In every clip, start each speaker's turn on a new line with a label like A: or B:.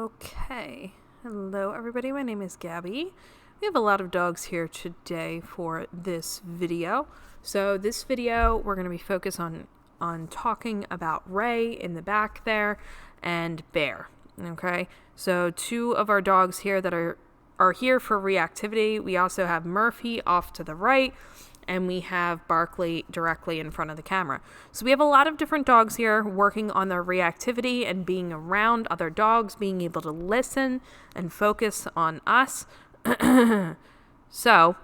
A: Okay, hello everybody, my name is Gabby. We have a lot of dogs here today for this video. So this video we're going to be focused on talking about Ray in the back there and Bear. Okay, so two of our dogs here that are here for reactivity. We also have Murphy off to the right, and we have Barkley directly in front of the camera. So we have a lot of different dogs here working on their reactivity and being around other dogs, being able to listen and focus on us. So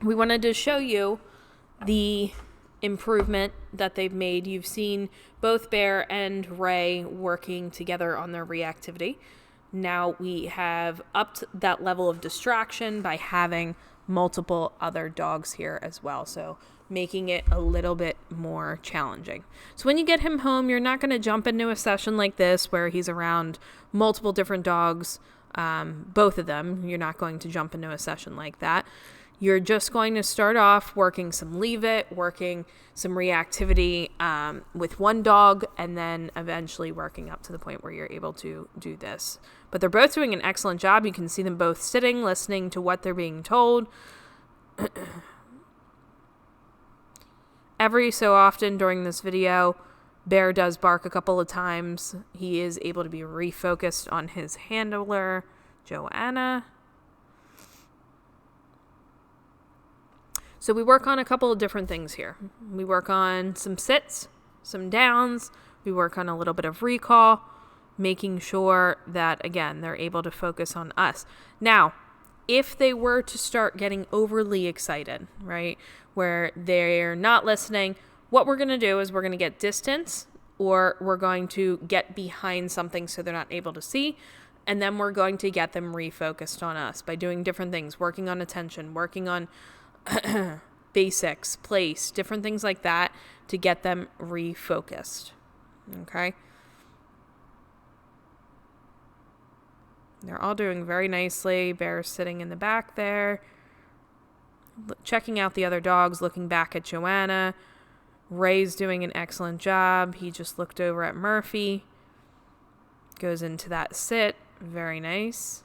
A: we wanted to show you the improvement that they've made. You've seen both Bear and Ray working together on their reactivity. Now we have upped that level of distraction by having multiple other dogs here as well, so making it a little bit more challenging. So when you get him home, you're not going to jump into a session like this where he's around multiple different dogs, both of them. You're not going to jump into a session like that. You're just going to start off working some leave it, working some reactivity with one dog, and then eventually working up to the point where you're able to do this. But they're both doing an excellent job. You can see them both sitting, listening to what they're being told. Every so often during this video, Bear does bark a couple of times. He is able to be refocused on his handler, Joanna. So we work on a couple of different things here. We work on some sits, some downs. We work on a little bit of recall, making sure that, again, they're able to focus on us. Now, if they were to start getting overly excited, right, where they're not listening, what we're going to do is we're going to get distance, or we're going to get behind something so they're not able to see, and then we're going to get them refocused on us by doing different things, working on attention, working on basics, place, different things like that to get them refocused. Okay. They're all doing very nicely. Bear's sitting in the back there, checking out the other dogs, looking back at Joanna. Ray's doing an excellent job. He just looked over at Murphy. Goes into that sit. Very nice.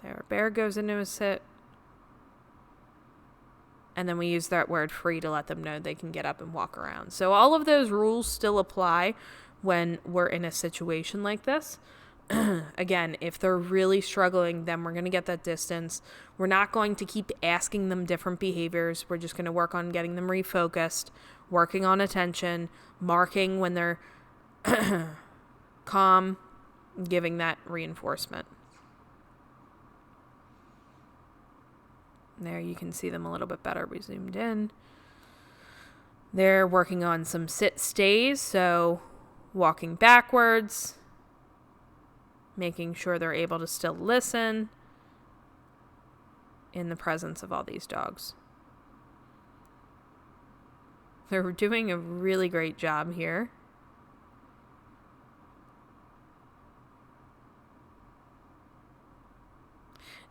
A: There, Bear goes into a sit. And then we use that word free to let them know they can get up and walk around. So all of those rules still apply when we're in a situation like this. Again, if they're really struggling, then we're going to get that distance. We're not going to keep asking them different behaviors. We're just going to work on getting them refocused, working on attention, marking when they're calm, giving that reinforcement. There you can see them a little bit better. We zoomed in. They're working on some sit stays, so walking backwards, making sure they're able to still listen in the presence of all these dogs. They're doing a really great job here.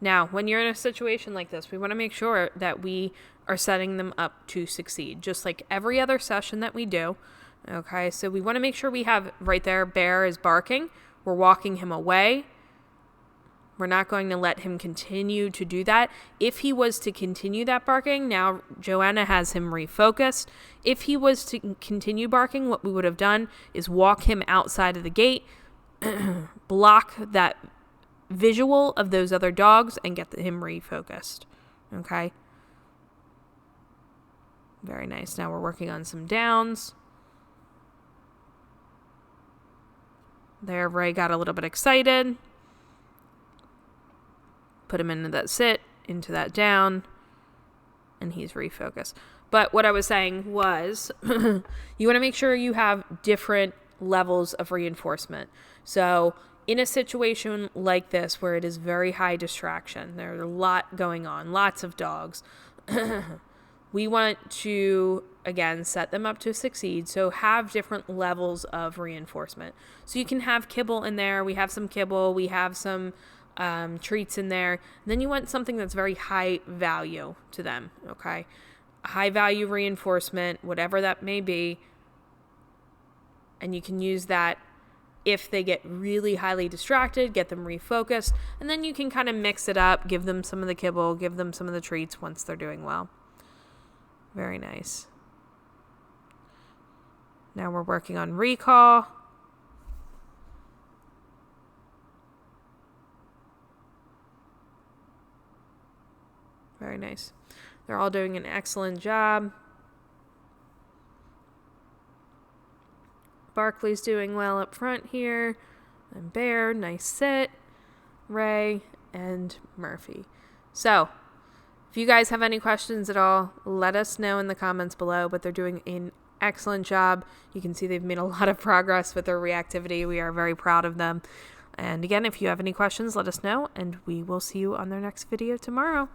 A: Now, when you're in a situation like this, we want to make sure that we are setting them up to succeed, just like every other session that we do. Okay, so we want to make sure we have right there, Bear is barking. We're walking him away. We're not going to let him continue to do that. If he was to continue that barking, now Joanna has him refocused. If he was to continue barking, what we would have done is walk him outside of the gate, block that visual of those other dogs, and get him refocused. Okay. Very nice. Now we're working on some downs. There, Ray got a little bit excited. Put him into that sit, into that down, and he's refocused. But what I was saying was, you want to make sure you have different levels of reinforcement. So in a situation like this where it is very high distraction, there's a lot going on, lots of dogs, we want to, again, set them up to succeed. So have different levels of reinforcement. So you can have kibble in there. We have some kibble. We have some treats in there. And then you want something that's very high value to them, okay? High value reinforcement, whatever that may be. And you can use that If they get really highly distracted, get them refocused, and then you can kind of mix it up, give them some of the kibble, give them some of the treats once they're doing well. Very nice. Now we're working on recall. Very nice. They're all doing an excellent job. Barkley's doing well up front here. And Bear, nice sit. Ray and Murphy. So, if you guys have any questions at all, let us know in the comments below, but they're doing an excellent job. You can see they've made a lot of progress with their reactivity. We are very proud of them. And again, if you have any questions, let us know, and we will see you on their next video tomorrow.